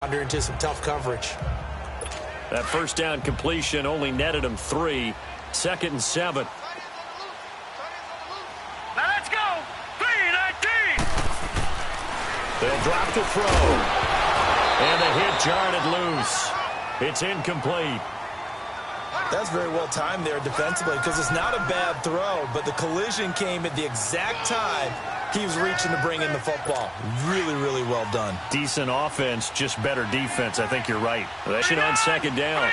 Into some tough coverage. That first down completion only netted him 3. 2nd and 7. Now let's go. 3-19. They'll drop to throw. And the hit jarred it loose. It's incomplete. That's very well timed there defensively because it's not a bad throw, but the collision came at the exact time he was reaching to bring in the football. Really, really well done. Decent offense, just better defense. I think you're right. Action on 2nd down.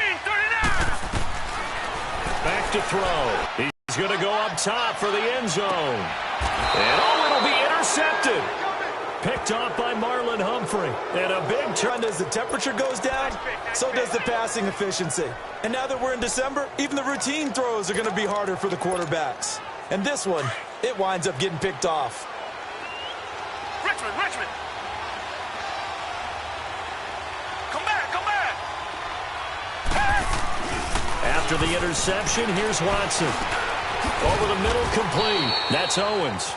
Back to throw. He's going to go up top for the end zone. And it'll be intercepted. Picked off by Marlon Humphrey. And a big turn. As the temperature goes down, so does the passing efficiency. And now that we're in December, even the routine throws are going to be harder for the quarterbacks. And this one, it winds up getting picked off. Richmond. Come back. After the interception, here's Watson. Over the middle, complete. That's Owens.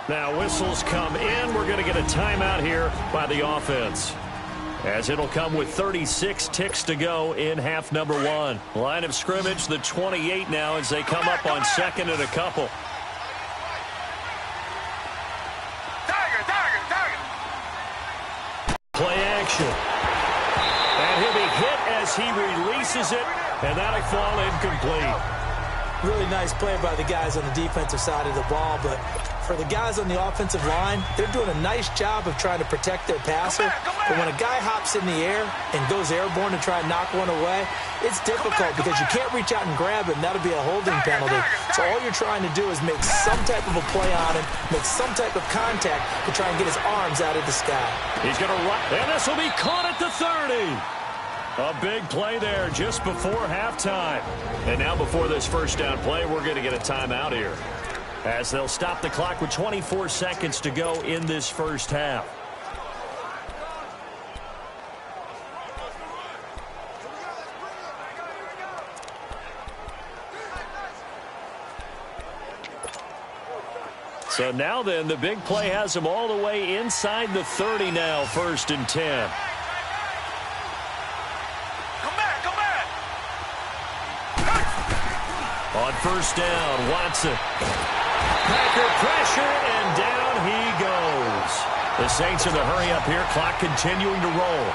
Now whistles come in. We're going to get a timeout here by the offense, as it'll come with 36 ticks to go in half number 1. Line of scrimmage, the 28 now as they come up on 2nd and a couple. Play action. And he'll be hit as he releases it, and that'll fall incomplete. Really nice play by the guys on the defensive side of the ball, but for the guys on the offensive line, they're doing a nice job of trying to protect their passer. But when a guy hops in the air and goes airborne to try and knock one away, it's difficult because you can't reach out and grab him. That'll be a holding penalty. So all you're trying to do is make some type of a play on him, make some type of contact to try and get his arms out of the sky. He's going to run, and this will be caught at the 30. A big play there just before halftime. And now before this first down play, we're going to get a timeout here, as they'll stop the clock with 24 seconds to go in this first half. So now then, the big play has him all the way inside the 30 now, 1st and 10. On 1st down, Watson. Packer pressure, and down he goes. The Saints in the hurry up here, clock continuing to roll.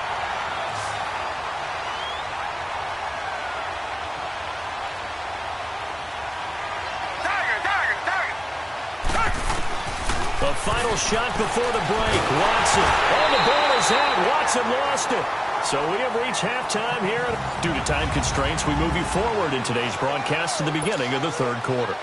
The final shot before the break, Watson. Oh, the ball is out. Watson lost it. So we have reached halftime here. Due to time constraints, we move you forward in today's broadcast to the beginning of the 3rd quarter.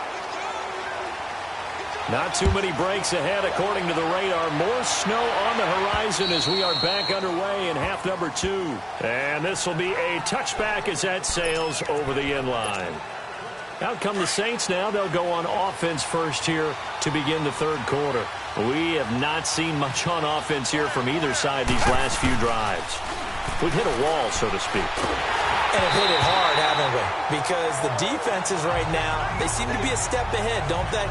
Not too many breaks ahead according to the radar. More snow on the horizon as we are back underway in half number 2. And this will be a touchback as that sails over the end line. Out come the Saints now. They'll go on offense first here to begin the 3rd quarter. We have not seen much on offense here from either side these last few drives. We've hit a wall, so to speak. And have hit it hard, haven't we? Because the defenses right now, they seem to be a step ahead, don't they?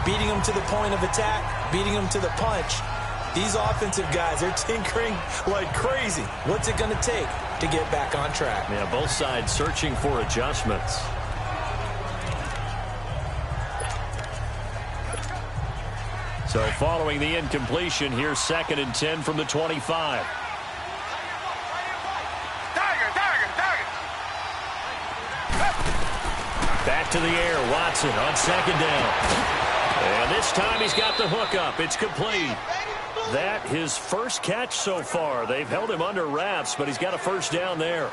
Beating them to the point of attack, beating them to the punch. These offensive guys, they're tinkering like crazy. What's it going to take to get back on track? Yeah, both sides searching for adjustments. So following the incompletion, here's 2nd and 10 from the 25. Back to the air, Watson on 2nd down. And this time he's got the hook up. It's complete. That his first catch so far. They've held him under wraps, but he's got a first down there.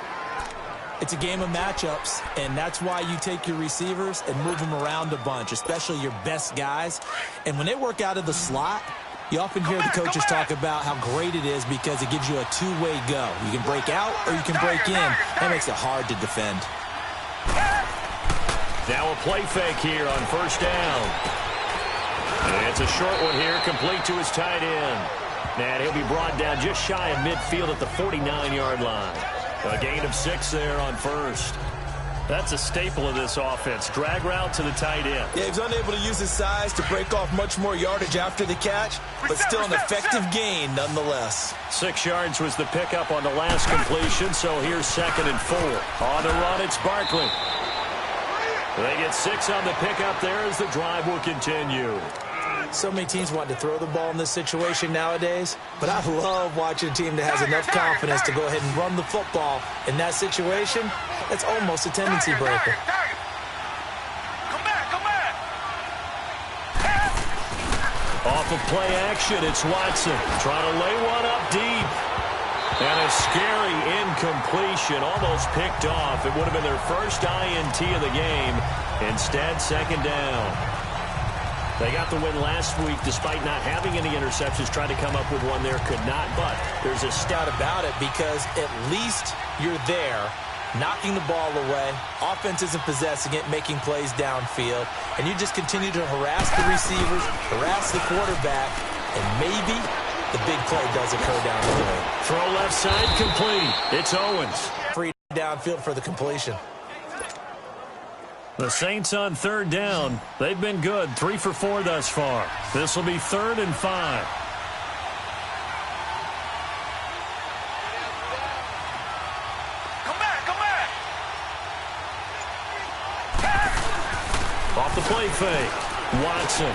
It's a game of matchups, and that's why you take your receivers and move them around a bunch, especially your best guys. And when they work out of the slot, you often hear the coaches talk about how great it is because it gives you a two-way go. You can break out or you can break in. That makes it hard to defend. Now a play fake here on 1st down. And it's a short one here, complete to his tight end. And he'll be brought down just shy of midfield at the 49-yard line. A gain of 6 there on 1st. That's a staple of this offense. Drag route to the tight end. Yeah, he's unable to use his size to break off much more yardage after the catch, but still an effective gain nonetheless. 6 yards was the pickup on the last completion, so here's 2nd and 4. On the run, it's Barkley. They get 6 on the pickup there as the drive will continue. So many teams want to throw the ball in this situation nowadays, but I love watching a team that has enough confidence to go ahead and run the football. In that situation, that's almost a tendency breaker. Come back, come back. Off of play action, it's Watson trying to lay one up deep. And a scary incompletion, almost picked off. It would have been their first INT of the game. Instead, 2nd down. They got the win last week despite not having any interceptions. Tried to come up with one there, could not. But there's a doubt about it because at least you're there, knocking the ball away. Offense isn't possessing it, making plays downfield. And you just continue to harass the receivers, harass the quarterback, and maybe the big play does occur down the road. Throw left side complete. It's Owens. Free downfield for the completion. The Saints on 3rd down. They've been good, 3 for 4 thus far. This will be 3rd and 5. Come back, come back. Off the play fake. Watson.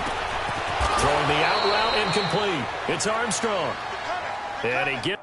Throwing the out route incomplete. It's Armstrong. And he gets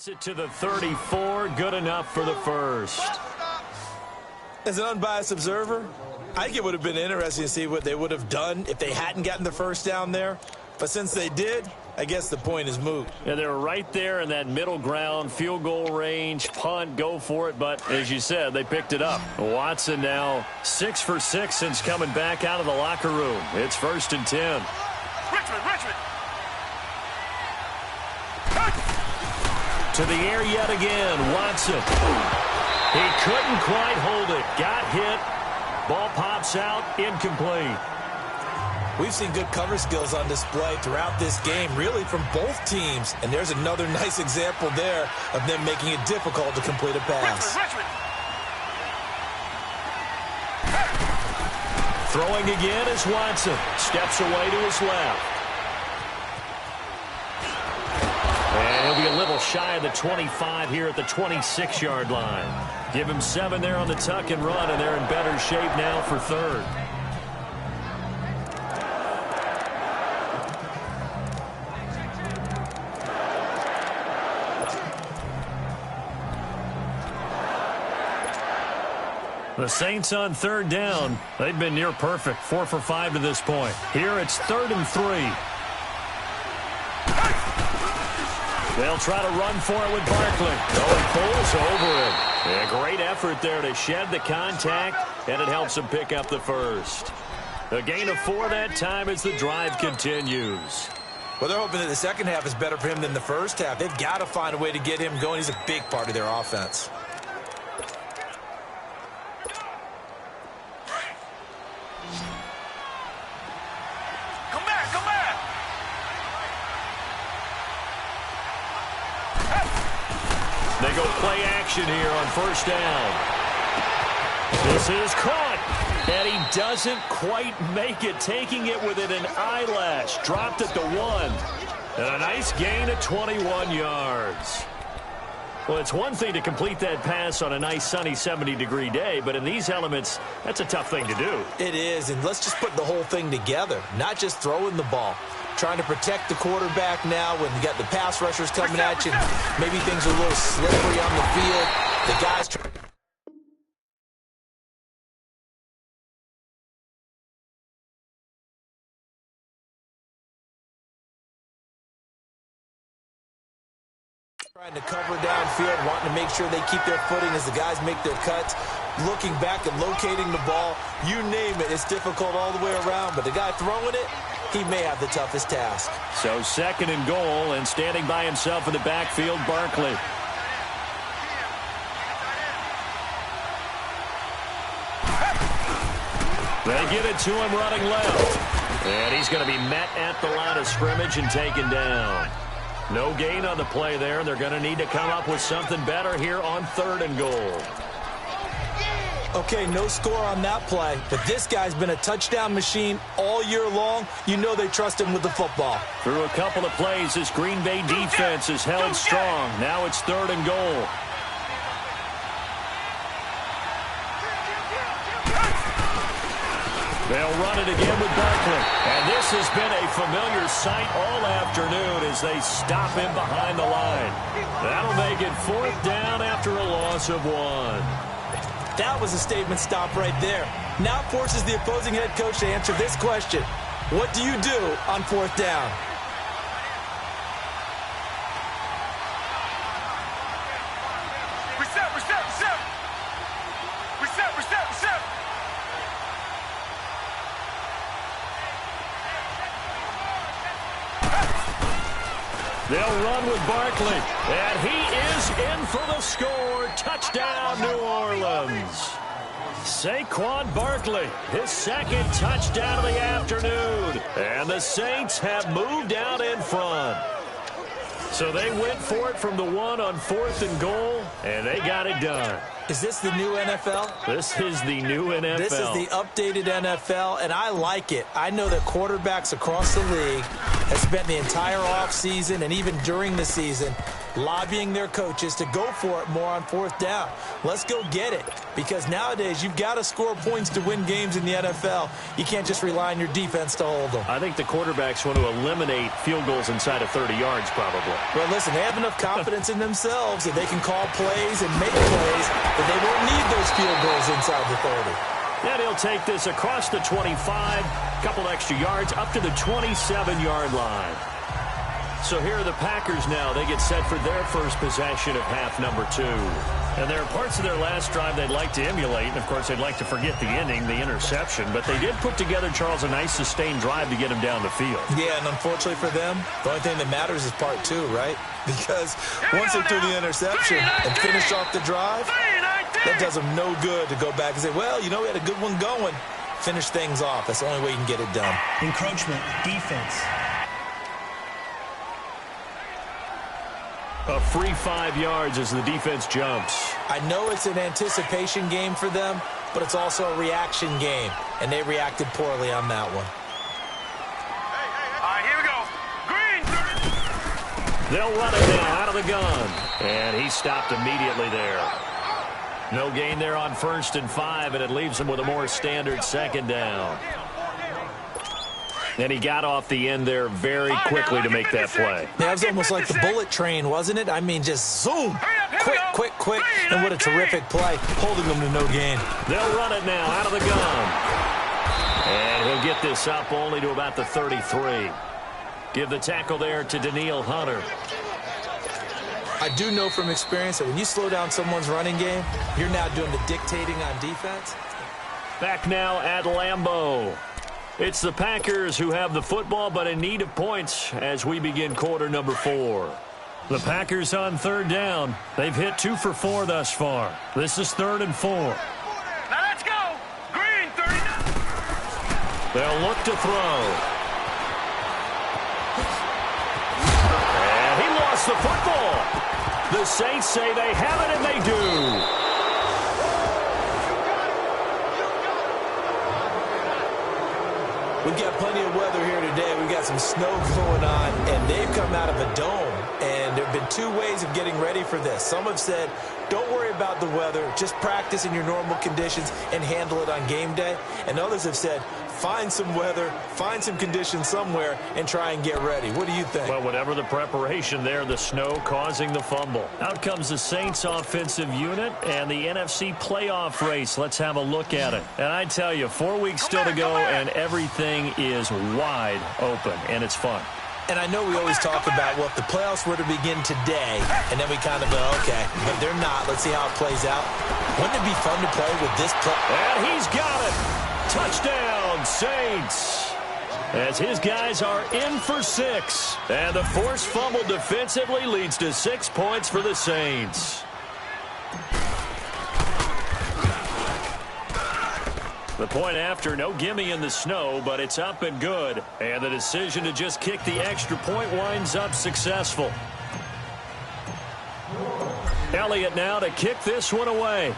Gets it to the 34. Good enough for the first. As an unbiased observer, I think it would have been interesting to see what they would have done if they hadn't gotten the first down there. But since they did, I guess the point is moot. Yeah, they were right there in that middle ground, field goal range, punt, go for it. But as you said, they picked it up. Watson now 6 for 6 since coming back out of the locker room. It's 1st and 10. Richmond. To the air yet again, Watson. He couldn't quite hold it. Got hit. Ball pops out, incomplete. We've seen good cover skills on display throughout this game, really from both teams. And there's another nice example there of them making it difficult to complete a pass. Richmond. Throwing again is Watson. Steps away to his left. And he'll be a little shy of the 25 here at the 26-yard line. Give him 7 there on the tuck and run, and they're in better shape now for 3rd. The Saints on 3rd down. They've been near perfect, 4 for 5 to this point. Here it's 3rd and 3. They'll try to run for it with Barkley. Going Foles over it. A great effort there to shed the contact, and it helps him pick up the first. A gain of 4 that time as the drive continues. Well, they're hoping that the second half is better for him than the first half. They've got to find a way to get him going. He's a big part of their offense. Come back. They go play action here on 1st down. This is caught, and he doesn't quite make it, taking it within an eyelash. Dropped at the 1. And a nice gain of 21 yards. Well, it's one thing to complete that pass on a nice sunny 70-degree day, but in these elements, that's a tough thing to do. It is, and let's just put the whole thing together, not just throwing the ball. Trying to protect the quarterback now when you got the pass rushers coming at you. Maybe things are a little slippery on the field. The guys trying to cover downfield, wanting to make sure they keep their footing as the guys make their cuts. Looking back and locating the ball, you name it, it's difficult all the way around. But the guy throwing it, he may have the toughest task. So 2nd and goal, and standing by himself in the backfield, Barkley. They get it to him running left. And he's going to be met at the line of scrimmage and taken down. No gain on the play there, and they're going to need to come up with something better here on 3rd and goal. Okay, no score on that play, but this guy's been a touchdown machine all year long. You know they trust him with the football. Through a couple of plays, this Green Bay defense is held strong. Now it's 3rd and goal. They'll run it again with Barkley. And this has been a familiar sight all afternoon as they stop him behind the line. That'll make it 4th down after a loss of 1. That was a statement stop right there. Now forces the opposing head coach to answer this question. What do you do on 4th down? Reset. They'll run with Barkley, and he is in for the score. Touchdown, New Orleans. Saquon Barkley, his 2nd touchdown of the afternoon. And the Saints have moved out in front. So they went for it from the 1 on 4th and goal, and they got it done. Is this the new NFL? This is the new NFL. This is the updated NFL, and I like it. I know that quarterbacks across the league have spent the entire offseason and even during the season lobbying their coaches to go for it more on fourth down. Let's go get it, because nowadays you've got to score points to win games in the NFL. You can't just rely on your defense to hold them. I think the quarterbacks want to eliminate field goals inside of 30 yards probably. Well, listen, they have enough confidence in themselves that they can call plays and make plays, that they won't need those field goals inside the 30. And he'll take this across the 25, couple extra yards, up to the 27-yard line. So here are the Packers now. They get set for their first possession of half number 2. And there are parts of their last drive they'd like to emulate. And, of course, they'd like to forget the ending, the interception. But they did put together, Charles, a nice sustained drive to get him down the field. Yeah, and unfortunately for them, the only thing that matters is part 2, right? Because once they threw the interception and finished off the drive, that does them no good to go back and say, well, you know, we had a good one going. Finish things off. That's the only way you can get it done. Encroachment, defense. A free 5 yards as the defense jumps. I know it's an anticipation game for them, but it's also a reaction game, and they reacted poorly on that one. All right, here we go. Green. They'll run it now out of the gun. And he stopped immediately there. No gain there on 1st and 5, and it leaves him with a more standard second down. And he got off the end there very quickly to make that play. Yeah, it was almost like the bullet train, wasn't it? I mean, just zoom. Quick. And what a terrific play, holding them to no gain. They'll run it now out of the gun. And he'll get this up only to about the 33. Give the tackle there to Daniil Hunter. I do know from experience that when you slow down someone's running game, you're now doing the dictating on defense. Back now at Lambeau. It's the Packers who have the football, but in need of points as we begin quarter number 4. The Packers on 3rd down. They've hit 2 for 4 thus far. This is 3rd and 4. Now let's go. Green, 39. They'll look to throw. And he lost the football. The Saints say they have it, and they do. We've got plenty of weather here today. We've got some snow going on, and they've come out of a dome. And there have been 2 ways of getting ready for this. Some have said, don't worry about the weather. Just practice in your normal conditions and handle it on game day. And others have said, find some weather, find some conditions somewhere, and try and get ready. What do you think? Well, whatever the preparation there, the snow causing the fumble. Out comes the Saints offensive unit and the NFC playoff race. Let's have a look at it. And I tell you, 4 weeks still to go, and everything is wide open, and it's fun. And I know we always talk about, well, if the playoffs were to begin today, and then we kind of go, okay, but they're not. Let's see how it plays out. Wouldn't it be fun to play with this play? And he's got it. Touchdown, Saints. As his guys are in for 6. And the forced fumble defensively leads to 6 points for the Saints. The point after, no gimme in the snow, but it's up and good. And the decision to just kick the extra point winds up successful. Elliott now to kick this one away.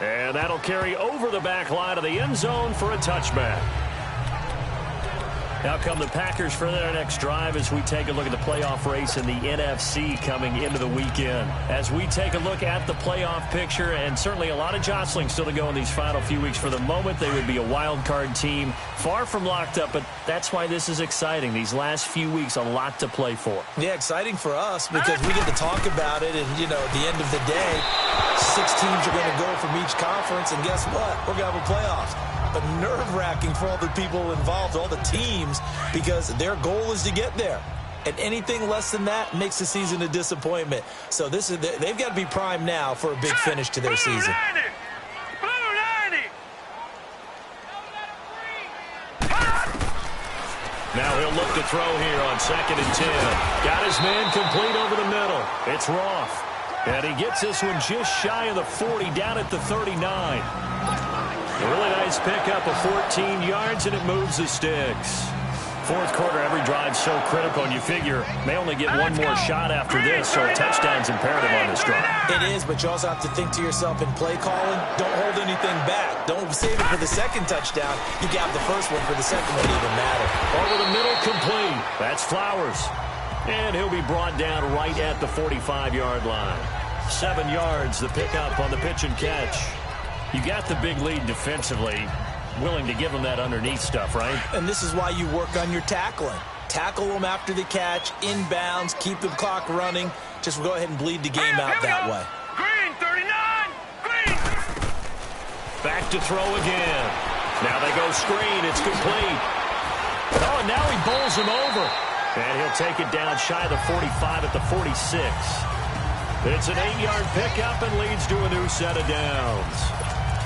And that'll carry over the back line of the end zone for a touchback. Now come the Packers for their next drive as we take a look at the playoff race in the NFC coming into the weekend. As we take a look at the playoff picture, and certainly a lot of jostling still to go in these final few weeks. For the moment, they would be a wild card team, far from locked up, but that's why this is exciting. These last few weeks, a lot to play for. Yeah, exciting for us because we get to talk about it, and, you know, at the end of the day, 6 teams are going to go from each conference, and guess what? We're going to have a playoffs. But nerve-wracking for all the people involved, all the teams, because their goal is to get there. And anything less than that makes the season a disappointment. So this is they've got to be primed now for a big finish to their season. Now he'll look to throw here on 2nd and 10. Got his man complete over the middle. It's Roth. And he gets this one just shy of the 40, down at the 39. A really nice pickup of 14 yards, and it moves the sticks. fourth quarter, every drive's so critical, and you figure may only get one more shot after this, so a touchdown's imperative on this drive. It is, but you also have to think to yourself in play calling, don't hold anything back. Don't save it for the second touchdown. You got the first one for the second one to even matter. Over the middle, complete. That's Flowers. And he'll be brought down right at the 45-yard line. 7 yards, the pickup on the pitch and catch. You got the big lead defensively. Willing to give them that underneath stuff, right? And this is why you work on your tackling. Tackle them after the catch, inbounds, keep the clock running. Just go ahead and bleed the game out that way. Green, 39! Green! Back to throw again. Now they go screen. It's complete. Oh, and now he bowls him over. And he'll take it down shy of the 45 at the 46. It's an 8-yard pickup and leads to a new set of downs.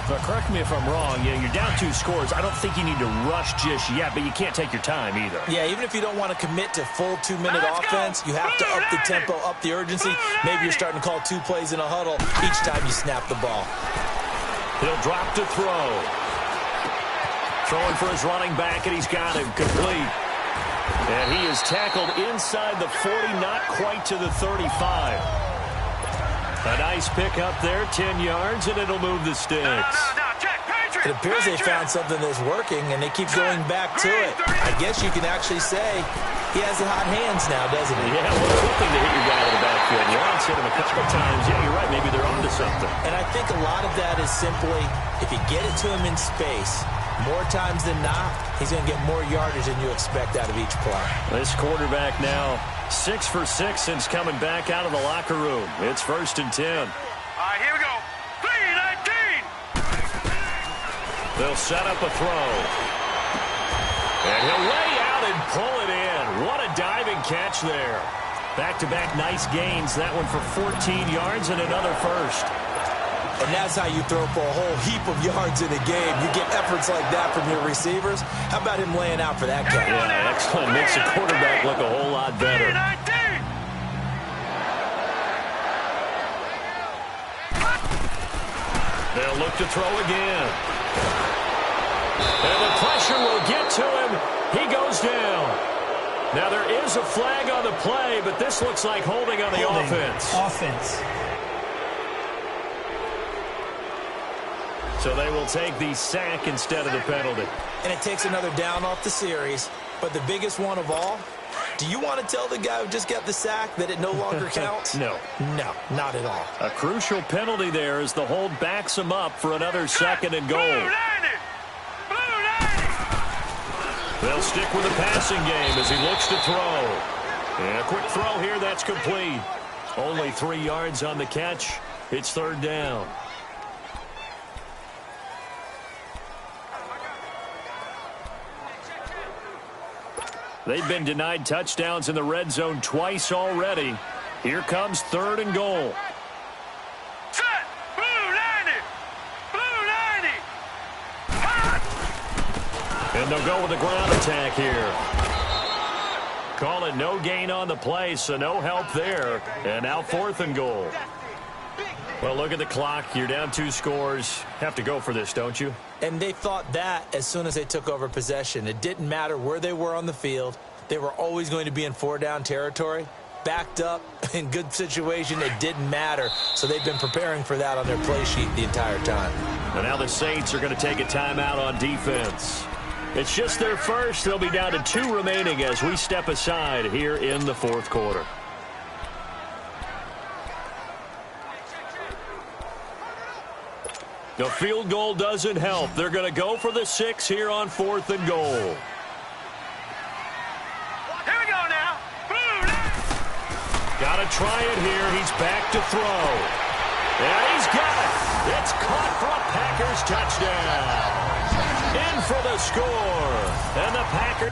But correct me if I'm wrong, you're down 2 scores. I don't think you need to rush just yet, but you can't take your time either. Yeah, even if you don't want to commit to full 2-minute offense, you have to up the tempo, up the urgency. Maybe you're starting to call 2 plays in a huddle each time you snap the ball. He'll drop to throw. Throwing for his running back, and he's got him complete. And he is tackled inside the 40, not quite to the 35. A nice pickup there, 10 yards, and it'll move the sticks. It appears they found something that's working, and they keep going back to it. I guess you can actually say he has the hot hands now, doesn't he? Yeah, well, it's one thing to hit your guy in the backfield. Lawrence hit him a couple of times. Yeah, you're right. Maybe they're onto something. And I think a lot of that is simply if you get it to him in space, more times than not, he's going to get more yardage than you expect out of each play. This quarterback now 6 for 6 since coming back out of the locker room. It's 1st and 10. All right, here we go. 3-19. They'll set up a throw. And he'll lay out and pull it in. What a diving catch there. Back-to-back nice gains. That one for 14 yards and another first. And that's how you throw for a whole heap of yards in a game. You get efforts like that from your receivers. How about him laying out for that catch? Yeah, excellent. Makes the quarterback look a whole lot better. 3-19. They'll look to throw again. And the pressure will get to him. He goes down. Now there is a flag on the play, but this looks like holding on the offense. So they will take the sack instead of the penalty. And it takes another down off the series. But the biggest one of all, do you want to tell the guy who just got the sack that it no longer counts? No. No, not at all. A crucial penalty there as the hold backs him up for another 2nd and goal. Blue 90. Blue 90. They'll stick with the passing game as he looks to throw. And a quick throw here, that's complete. Only 3 yards on the catch. It's 3rd down. They've been denied touchdowns in the red zone twice already. Here comes 3rd and goal. Set. Blue 90. Blue 90. Hot. And they'll go with the ground attack here. Call it no gain on the play, so no help there. And now 4th and goal. Well, look at the clock. You're down 2 scores. Have to go for this, don't you? And they thought that as soon as they took over possession. It didn't matter where they were on the field. They were always going to be in 4-down territory. Backed up, in good situation, it didn't matter. So they've been preparing for that on their play sheet the entire time. And now the Saints are going to take a timeout on defense. It's just their first. They'll be down to 2 remaining as we step aside here in the 4th quarter. The field goal doesn't help. They're going to go for the 6 here on 4th and goal. Here we go now. Blue 90. Got to try it here. He's back to throw. And he's got it. It's caught for a Packers touchdown. In for the score. And the Packers...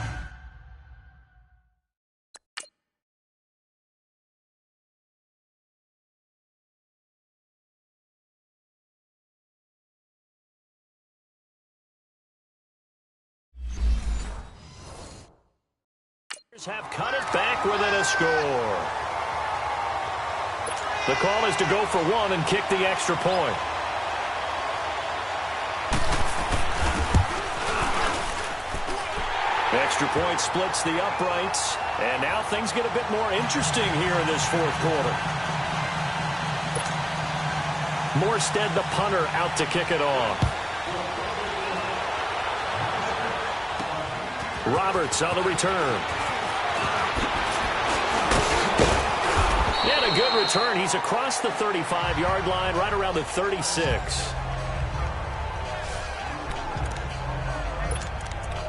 have cut it back within a score. The call is to go for 1 and kick the extra point. Extra point splits the uprights. And now things get a bit more interesting here in this fourth quarter. Morstead, the punter, out to kick it off. Roberts on the return. And a good return. He's across the 35-yard line, right around the 36.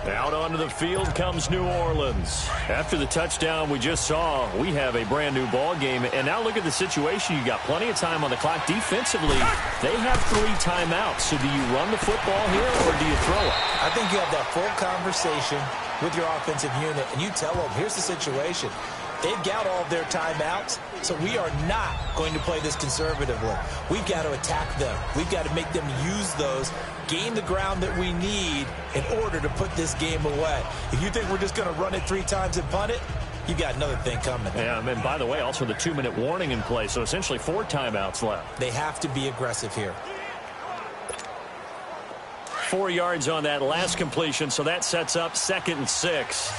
Out onto the field comes New Orleans. After the touchdown we just saw, we have a brand-new ball game. And now look at the situation. You got plenty of time on the clock. Defensively, they have 3 timeouts. So do you run the football here or do you throw it? I think you have that full conversation with your offensive unit, and you tell them, here's the situation. They've got all of their timeouts, so we are not going to play this conservatively. We've got to attack them. We've got to make them use those, gain the ground that we need in order to put this game away. If you think we're just going to run it 3 times and punt it, you got another thing coming. Yeah, and by the way, also the 2-minute warning in play, so essentially 4 timeouts left. They have to be aggressive here. 4 yards on that last completion, so that sets up 2nd and 6.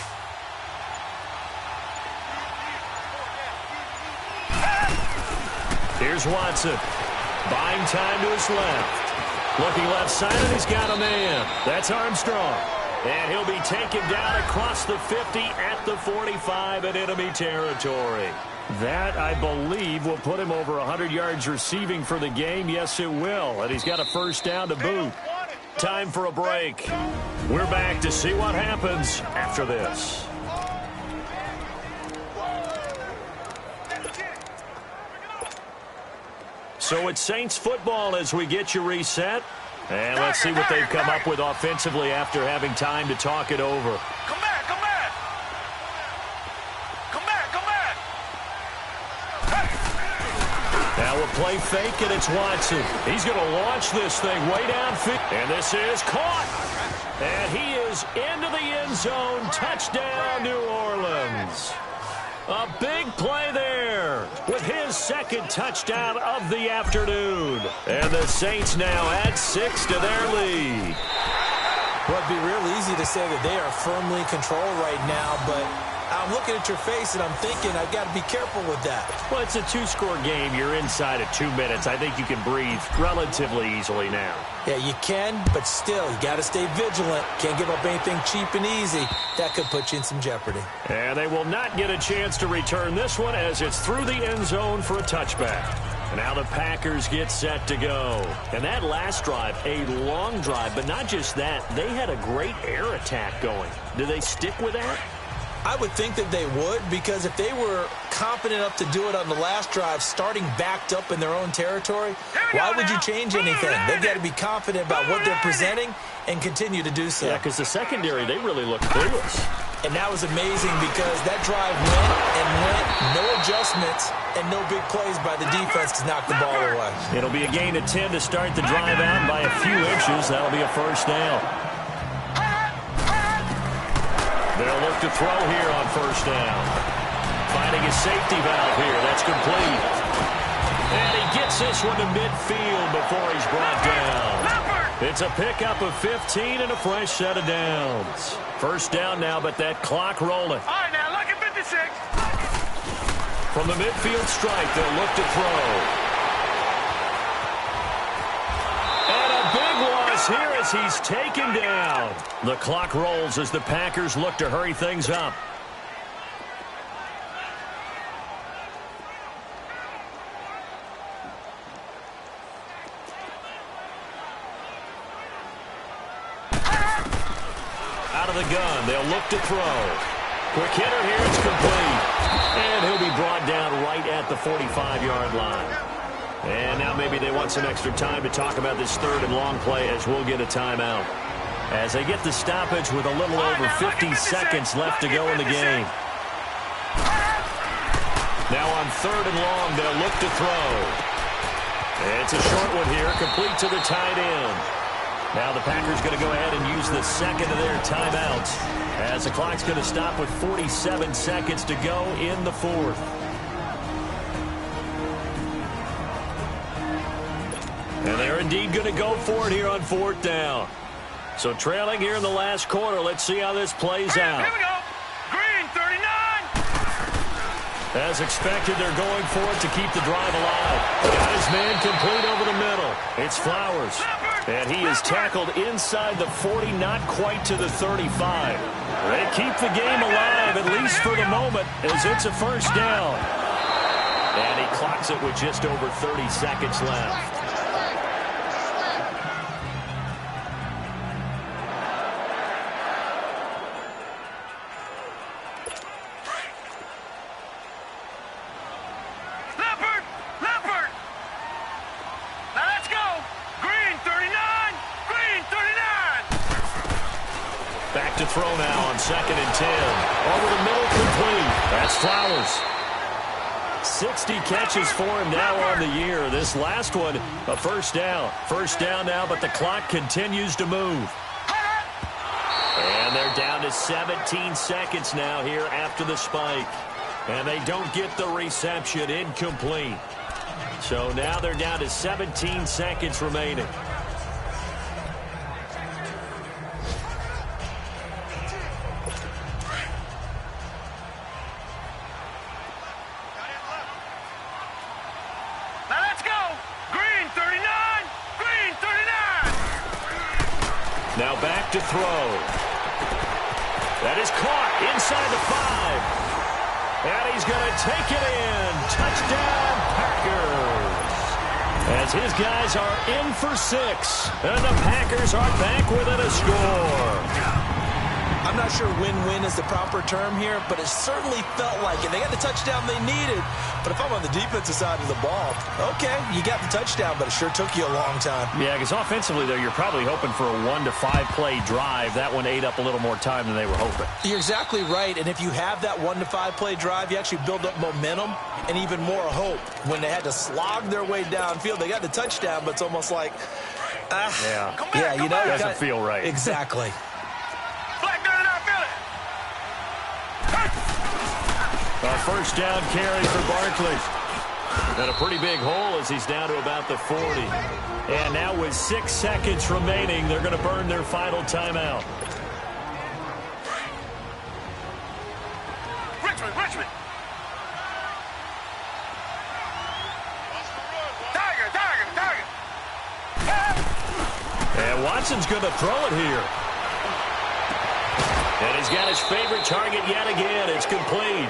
Here's Watson. Buying time to his left. Looking left side, and he's got a man. That's Armstrong. And he'll be taken down across the 50 at the 45 in enemy territory. That, I believe, will put him over 100 yards receiving for the game. Yes, it will. And he's got a first down to boot. Time for a break. We're back to see what happens after this. So it's Saints football as we get you reset. And let's see what they've come up with offensively after having time to talk it over. Come back, come back. Come back, come back. Hey. Now a play fake, and it's Watson. He's going to launch this thing way downfield. And this is caught. And he is into the end zone. Touchdown, New Orleans. A big play there with his 2nd touchdown of the afternoon. And the Saints now add 6 to their lead. Well, it'd be real easy to say that they are firmly in control right now, but I'm looking at your face and I'm thinking I've got to be careful with that. Well, it's a 2-score game. You're inside of 2 minutes. I think you can breathe relatively easily now. Yeah, you can, but still, you got to stay vigilant. Can't give up anything cheap and easy. That could put you in some jeopardy. And they will not get a chance to return this one as it's through the end zone for a touchback. And now the Packers get set to go. And that last drive, a long drive, but not just that. They had a great air attack going. Do they stick with that? I would think that they would, because if they were confident enough to do it on the last drive, starting backed up in their own territory, why would you change anything? They've got to be confident about what they're presenting and continue to do so. Yeah, because the secondary, they really look clueless. And that was amazing because that drive went and went, no adjustments, and no big plays by the defense to knock the ball away. It'll be a gain of 10 to start the drive out by a few inches. That'll be a first down. They'll look to throw here on first down. Finding a safety valve here. That's complete. And he gets this one to midfield before he's brought down. It's a pickup of 15 and a fresh set of downs. First down now, but that clock rolling. All right, now look at 56. From the midfield stripe, they'll look to throw. And a big loss here as he's taken down. The clock rolls as the Packers look to hurry things up. Out of the gun, they'll look to throw. Quick hitter here, it's complete. And he'll be brought down right at the 45-yard line. And now maybe they want some extra time to talk about this 3rd and long play as we'll get a timeout. As they get the stoppage with a little over 50 seconds left to go in the game. Now on 3rd and long, they'll look to throw. It's a short one here, complete to the tight end. Now the Packers going to go ahead and use the 2nd of their timeouts as the clock's going to stop with 47 seconds to go in the 4th. And they're indeed going to go for it here on 4th down. So trailing here in the last quarter. Let's see how this plays out. Here we go. Green, 39. As expected, they're going for it to keep the drive alive. Got his man complete over the middle. It's Flowers. And he is tackled inside the 40, not quite to the 35. They keep the game alive, at least for the moment, as it's a first down. And he clocks it with just over 30 seconds left. Back to throw now on 2nd and 10. Over the middle, complete. That's Flowers. 60 catches for him now on the year. This last one, a first down. First down now, but the clock continues to move. And they're down to 17 seconds now here after the spike. And they don't get the reception. Incomplete. So now they're down to 17 seconds remaining. Now back to throw. That is caught inside the 5. And he's going to take it in. Touchdown, Packers. As his guys are in for 6. And the Packers are back within a score. I'm not sure win-win is the proper term here, but it certainly felt like it. They got the touchdown they needed. But if I'm on the defensive side of the ball, okay, you got the touchdown, but it sure took you a long time. Yeah, because offensively, though, you're probably hoping for a 1 to 5 play drive. That one ate up a little more time than they were hoping. You're exactly right. And if you have that 1 to 5 play drive, you actually build up momentum and even more hope. When they had to slog their way downfield, they got the touchdown, but it's almost like, it doesn't feel right. Exactly. A first down carry for Barkley. And a pretty big hole as he's down to about the 40. And now with 6 seconds remaining, they're going to burn their final timeout. Richmond. Tiger. And Watson's going to throw it here. And he's got his favorite target yet again. It's complete.